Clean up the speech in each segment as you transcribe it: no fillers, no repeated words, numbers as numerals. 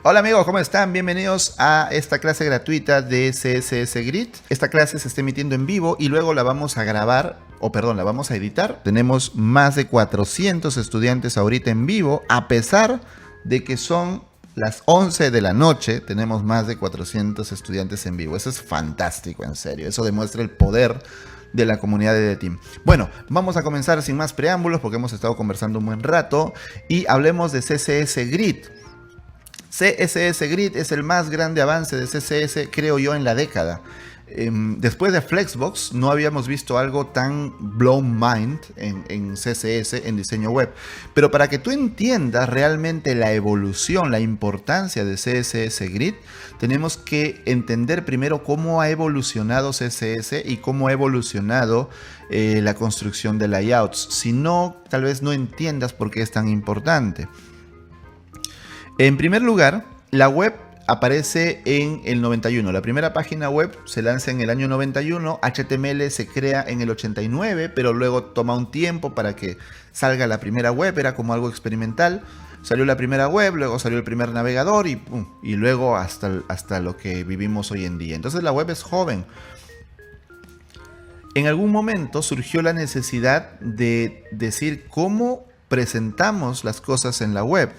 Hola amigos, ¿cómo están? Bienvenidos a esta clase gratuita de CSS Grid. Esta clase se está emitiendo en vivo y luego la vamos a grabar, la vamos a editar. Tenemos más de 400 estudiantes ahorita en vivo, a pesar de que son las 11 de la noche, tenemos más de 400 estudiantes en vivo. Eso es fantástico, en serio. Eso demuestra el poder de la comunidad de The Team. Bueno, vamos a comenzar sin más preámbulos porque hemos estado conversando un buen rato y hablemos de CSS Grid. CSS Grid es el más grande avance de CSS, creo yo, en la década. Después de Flexbox no habíamos visto algo tan blown mind en CSS, en diseño web. Pero para que tú entiendas realmente la evolución, la importancia de CSS Grid, tenemos que entender primero cómo ha evolucionado CSS y cómo ha evolucionado la construcción de layouts. Si no, tal vez no entiendas por qué es tan importante. En primer lugar, la web aparece en el 91. La primera página web se lanza en el año 91. HTML se crea en el 89, pero luego toma un tiempo para que salga la primera web. Era como algo experimental. Salió la primera web, luego salió el primer navegador y luego hasta lo que vivimos hoy en día. Entonces la web es joven. En algún momento surgió la necesidad de decir cómo presentamos las cosas en la web.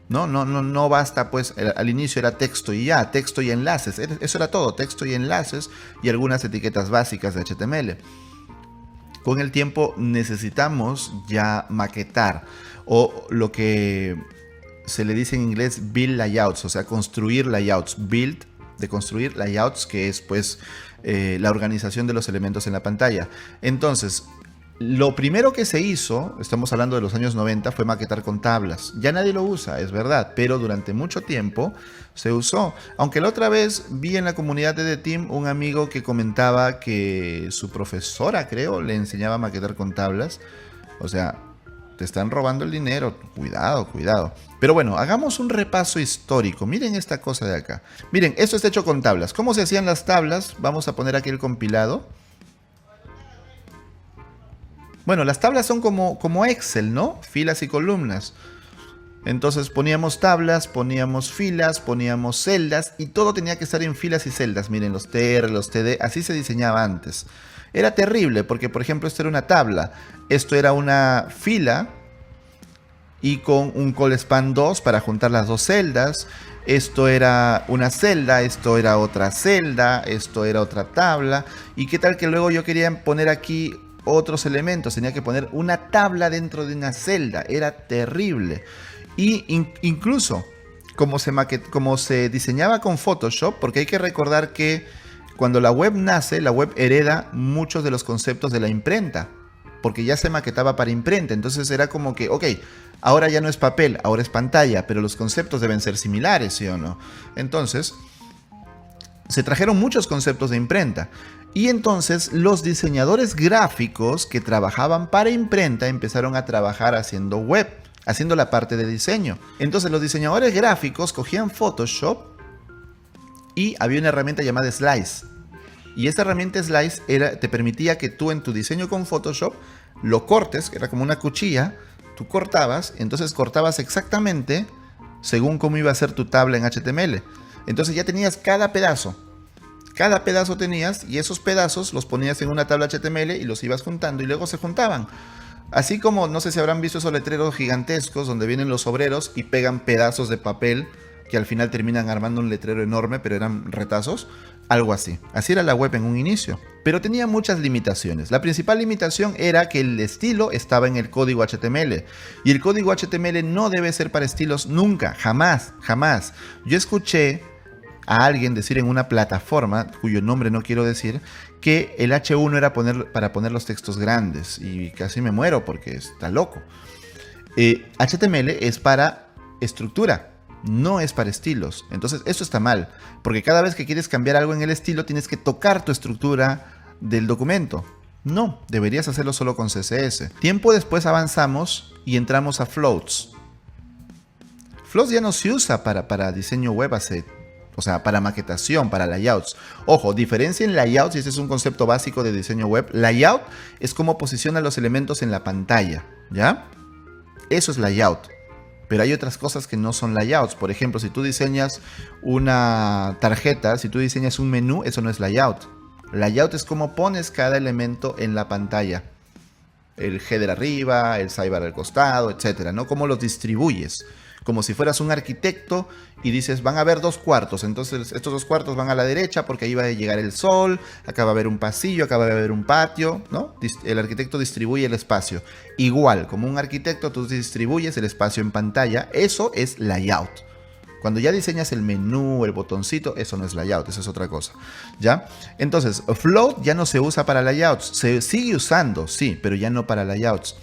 No basta, pues al inicio era texto y ya, texto y enlaces, eso era todo, texto y enlaces y algunas etiquetas básicas de HTML. Con el tiempo necesitamos ya maquetar o lo que se le dice en inglés build layouts, o sea, construir layouts, build de construir layouts, que es pues la organización de los elementos en la pantalla. Entonces, lo primero que se hizo, estamos hablando de los años 90, fue maquetar con tablas. Ya nadie lo usa, es verdad, pero durante mucho tiempo se usó. Aunque la otra vez vi en la comunidad de The Team un amigo que comentaba que su profesora, creo, le enseñaba a maquetar con tablas. O sea, te están robando el dinero. Cuidado, cuidado. Pero bueno, hagamos un repaso histórico. Miren esta cosa de acá. Miren, esto está hecho con tablas. ¿Cómo se hacían las tablas? Vamos a poner aquí el compilado. Bueno, las tablas son como Excel, ¿no? Filas y columnas. Entonces poníamos tablas, poníamos filas, poníamos celdas y todo tenía que estar en filas y celdas. Miren, los TR, los TD, así se diseñaba antes. Era terrible porque, por ejemplo, esto era una tabla. Esto era una fila y con un call span 2 para juntar las dos celdas. Esto era una celda, esto era otra celda, esto era otra tabla. ¿Y qué tal que luego yo quería poner aquí otros elementos? Tenía que poner una tabla dentro de una celda. Era terrible. Y incluso como se diseñaba con Photoshop, porque hay que recordar que cuando la web nace, la web hereda muchos de los conceptos de la imprenta, porque ya se maquetaba para imprenta. Entonces era como que, ok, ahora ya no es papel, ahora es pantalla, pero los conceptos deben ser similares, ¿sí o no? Entonces se trajeron muchos conceptos de imprenta. Y entonces los diseñadores gráficos que trabajaban para imprenta empezaron a trabajar haciendo web, haciendo la parte de diseño. Entonces los diseñadores gráficos cogían Photoshop y había una herramienta llamada Slice. Y esta herramienta Slice te permitía que tú en tu diseño con Photoshop lo cortes, que era como una cuchilla, tú cortabas, entonces cortabas exactamente según cómo iba a ser tu tabla en HTML. Entonces ya tenías cada pedazo. Cada pedazo tenías y esos pedazos los ponías en una tabla HTML y los ibas juntando y luego se juntaban. Así como, no sé si habrán visto esos letreros gigantescos donde vienen los obreros y pegan pedazos de papel que al final terminan armando un letrero enorme, pero eran retazos. Algo así. Así era la web en un inicio. Pero tenía muchas limitaciones. La principal limitación era que el estilo estaba en el código HTML. Y el código HTML no debe ser para estilos nunca, jamás, jamás. Yo escuché a alguien decir en una plataforma, cuyo nombre no quiero decir, que el H1 era para poner los textos grandes. Y casi me muero porque está loco. HTML es para estructura, no es para estilos. Entonces eso está mal, porque cada vez que quieres cambiar algo en el estilo tienes que tocar tu estructura del documento. No, deberías hacerlo solo con CSS. Tiempo después avanzamos y entramos a Floats. Floats ya no se usa para diseño web o sea, para maquetación, para layouts. Ojo, diferencien layouts, y ese es un concepto básico de diseño web. Layout es cómo posiciona los elementos en la pantalla, ¿ya? Eso es layout. pero hay otras cosas que no son layouts. Por ejemplo, si tú diseñas una tarjeta, si tú diseñas un menú, eso no es layout. Layout es cómo pones cada elemento en la pantalla. El header arriba, el sidebar al costado, etcétera, ¿no? Cómo los distribuyes. Como si fueras un arquitecto y dices, van a haber 2 cuartos. Entonces estos 2 cuartos van a la derecha porque ahí va a llegar el sol. Acá va a haber un pasillo, acá va a haber un patio, ¿no? El arquitecto distribuye el espacio. Igual, como un arquitecto, tú distribuyes el espacio en pantalla. Eso es layout. Cuando ya diseñas el menú, el botoncito, eso no es layout, eso es otra cosa, ¿ya? Entonces, float ya no se usa para layouts. Se sigue usando, sí, pero ya no para layouts.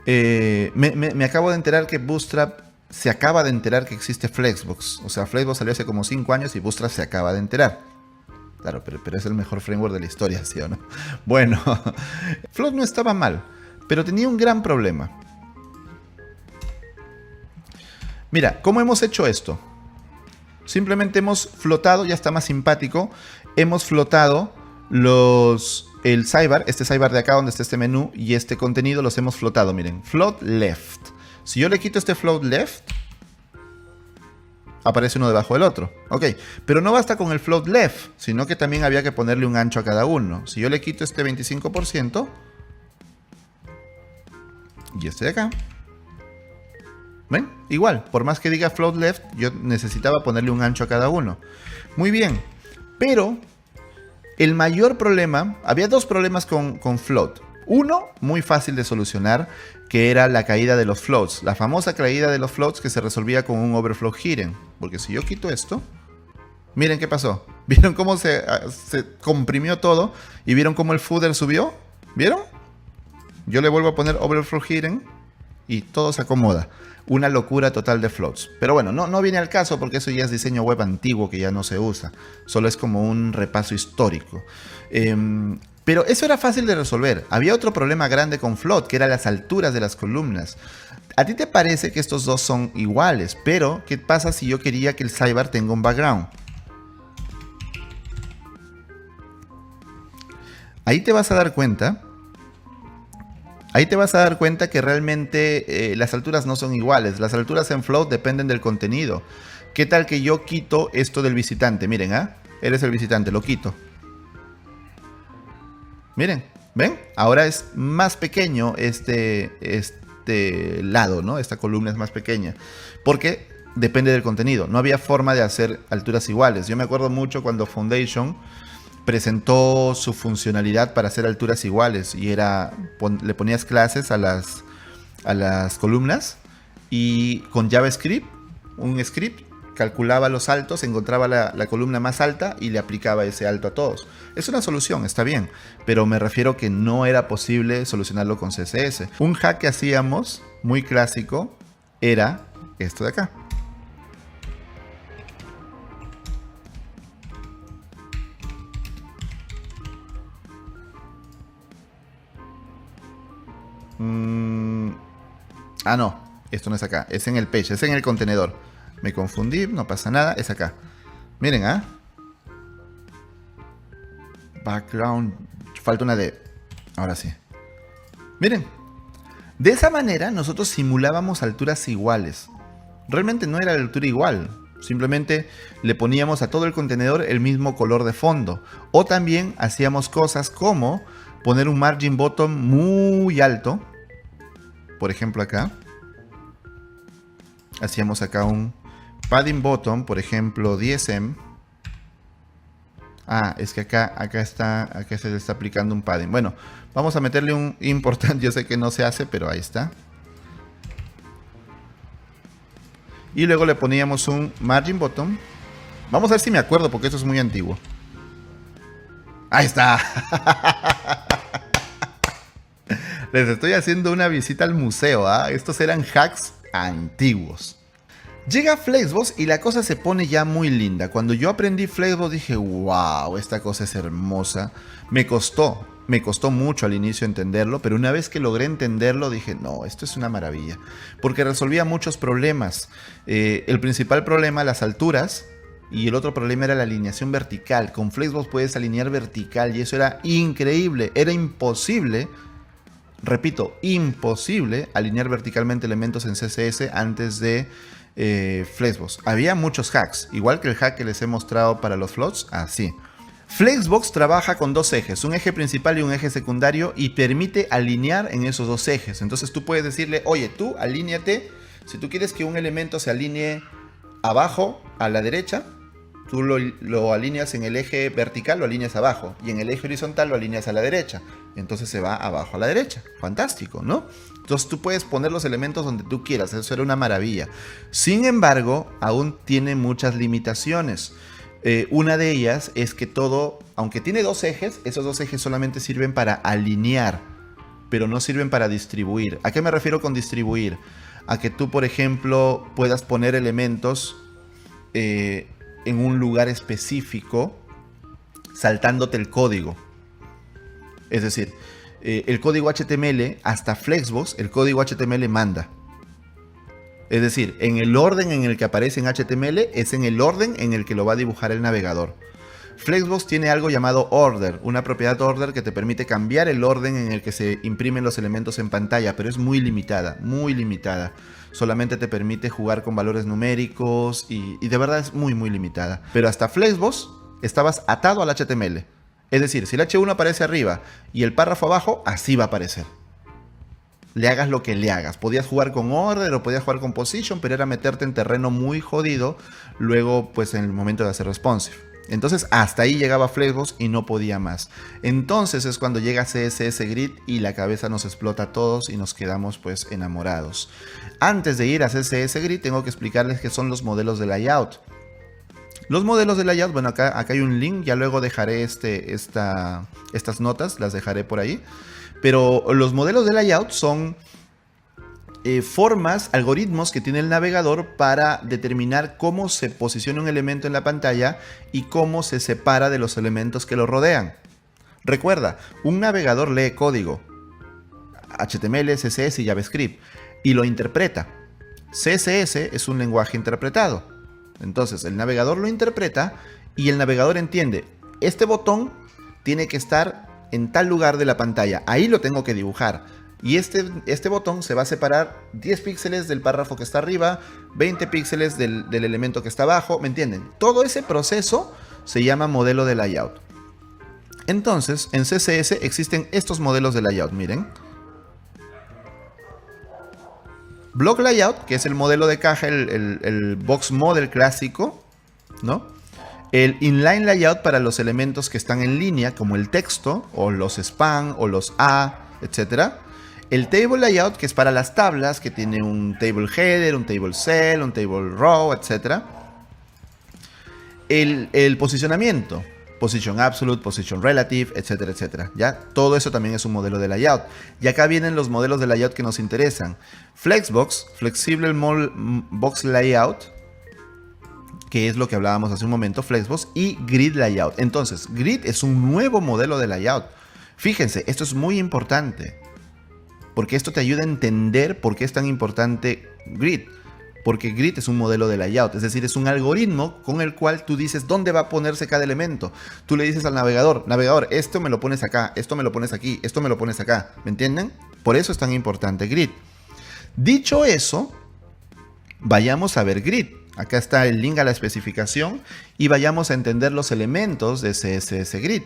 Me acabo de enterar que Bootstrap se acaba de enterar que existe Flexbox. O sea, Flexbox salió hace como 5 años y Bootstrap se acaba de enterar. Claro, pero es el mejor framework de la historia, ¿sí o no? Bueno, Float no estaba mal, pero tenía un gran problema. Mira, ¿cómo hemos hecho esto? Simplemente hemos flotado, ya está más simpático. Hemos flotado el sidebar, este sidebar de acá donde está este menú y este contenido los hemos flotado. Miren, float left. Si yo le quito este float left, aparece uno debajo del otro. Ok, pero no basta con el float left, sino que también había que ponerle un ancho a cada uno. Si yo le quito este 25% y este de acá, ¿ven? Igual, por más que diga float left, yo necesitaba ponerle un ancho a cada uno. Muy bien, pero el mayor problema, había 2 problemas con float. Uno, muy fácil de solucionar, que era la caída de los floats. La famosa caída de los floats que se resolvía con un overflow hidden. Porque si yo quito esto, miren qué pasó. ¿Vieron cómo se comprimió todo? ¿Y vieron cómo el footer subió? ¿Vieron? Yo le vuelvo a poner overflow hidden y todo se acomoda. Una locura total de floats. Pero bueno, no viene al caso porque eso ya es diseño web antiguo que ya no se usa. Solo es como un repaso histórico. Pero eso era fácil de resolver. Había otro problema grande con float, que eran las alturas de las columnas. A ti te parece que estos dos son iguales, pero ¿qué pasa si yo quería que el sidebar tenga un background? Ahí te vas a dar cuenta. Que realmente las alturas no son iguales. Las alturas en float dependen del contenido. ¿Qué tal que yo quito esto del visitante? Miren, eres el visitante, lo quito. Miren, ¿ven? Ahora es más pequeño este lado, ¿no? Esta columna es más pequeña. Porque depende del contenido. No había forma de hacer alturas iguales. Yo me acuerdo mucho cuando Foundation presentó su funcionalidad para hacer alturas iguales. Y era, le ponías clases a las columnas. Y con JavaScript, un script, calculaba los saltos, encontraba la columna más alta y le aplicaba ese alto a todos. Es una solución, está bien, pero me refiero que no era posible solucionarlo con CSS. Un hack que hacíamos, muy clásico, era esto de acá. No, esto no es acá, es en el page, es en el contenedor. Me confundí, no pasa nada, es acá. Miren, background, falta una D. Ahora sí. Miren, de esa manera nosotros simulábamos alturas iguales. Realmente no era la altura igual. Simplemente le poníamos a todo el contenedor el mismo color de fondo. O también hacíamos cosas como poner un margin bottom muy alto. Por ejemplo acá. Hacíamos acá un padding bottom, por ejemplo 10em. Es que acá se le está aplicando un padding. Bueno, vamos a meterle un important. Yo sé que no se hace, pero ahí está. Y luego le poníamos un margin bottom. Vamos a ver si me acuerdo, porque esto es muy antiguo. Ahí está. Les estoy haciendo una visita al museo, Estos eran hacks antiguos. Llega Flexbox y la cosa se pone ya muy linda. Cuando yo aprendí Flexbox dije, wow, esta cosa es hermosa. Me costó mucho al inicio entenderlo, pero una vez que logré entenderlo dije, no, esto es una maravilla. Porque resolvía muchos problemas. El principal problema, las alturas, y el otro problema era la alineación vertical. Con Flexbox puedes alinear vertical y eso era increíble. Era imposible repito, imposible alinear verticalmente elementos en CSS antes de Flexbox. Había muchos hacks, igual que el hack que les he mostrado para los floats, así. Flexbox trabaja con dos ejes, un eje principal y un eje secundario, y permite alinear en esos dos ejes. Entonces tú puedes decirle, oye, tú alíñate, si tú quieres que un elemento se alinee abajo a la derecha, tú lo alineas en el eje vertical, lo alineas abajo, y en el eje horizontal lo alineas a la derecha. Entonces se va abajo a la derecha. Fantástico, ¿no? Entonces tú puedes poner los elementos donde tú quieras, eso era una maravilla. Sin embargo, aún tiene muchas limitaciones. Una de ellas es que todo, aunque tiene dos ejes, esos dos ejes solamente sirven para alinear, pero no sirven para distribuir. ¿A qué me refiero con distribuir? A que tú, por ejemplo, puedas poner elementos en un lugar específico saltándote el código. Es decir, el código HTML, hasta Flexbox, el código HTML manda. Es decir, en el orden en el que aparece en HTML es en el orden en el que lo va a dibujar el navegador. Flexbox tiene algo llamado order, una propiedad order que te permite cambiar el orden en el que se imprimen los elementos en pantalla, pero es muy limitada, muy limitada. Solamente te permite jugar con valores numéricos y de verdad es muy muy limitada. Pero hasta Flexbox estabas atado al HTML. Es decir, si el H1 aparece arriba y el párrafo abajo, así va a aparecer. Le hagas lo que le hagas. Podías jugar con order o podías jugar con position, pero era meterte en terreno muy jodido luego, pues, en el momento de hacer responsive. Entonces, hasta ahí llegaba Flexbox y no podía más. Entonces es cuando llega CSS Grid y la cabeza nos explota a todos y nos quedamos, pues, enamorados. Antes de ir a CSS Grid, tengo que explicarles qué son los modelos de layout. Los modelos de layout, bueno, acá hay un link, ya luego dejaré estas notas, las dejaré por ahí. Pero los modelos de layout son formas, algoritmos que tiene el navegador para determinar cómo se posiciona un elemento en la pantalla y cómo se separa de los elementos que lo rodean. Recuerda, un navegador lee código, HTML, CSS y JavaScript, y lo interpreta. CSS es un lenguaje interpretado. Entonces el navegador lo interpreta y el navegador entiende, este botón tiene que estar en tal lugar de la pantalla, ahí lo tengo que dibujar. Y este botón se va a separar 10 píxeles del párrafo que está arriba, 20 píxeles del elemento que está abajo, ¿me entienden? Todo ese proceso se llama modelo de layout. Entonces, en CSS existen estos modelos de layout, miren. Block layout, que es el modelo de caja, el box model clásico, ¿no? El inline layout para los elementos que están en línea, como el texto, o los span, o los A, etc. El table layout, que es para las tablas, que tiene un table header, un table cell, un table row, etc. El posicionamiento, position absolute, position relative, etcétera, etcétera. ¿Ya? Todo eso también es un modelo de layout. Y acá vienen los modelos de layout que nos interesan. Flexbox, Flexible Box Layout, que es lo que hablábamos hace un momento, Flexbox, y Grid Layout. Entonces, Grid es un nuevo modelo de layout. Fíjense, esto es muy importante, porque esto te ayuda a entender por qué es tan importante Grid. Porque Grid es un modelo de layout, es decir, es un algoritmo con el cual tú dices dónde va a ponerse cada elemento. Tú le dices al navegador, esto me lo pones acá, esto me lo pones aquí, esto me lo pones acá. ¿Me entienden? Por eso es tan importante Grid. Dicho eso, vayamos a ver Grid. Acá está el link a la especificación y vayamos a entender los elementos de CSS Grid.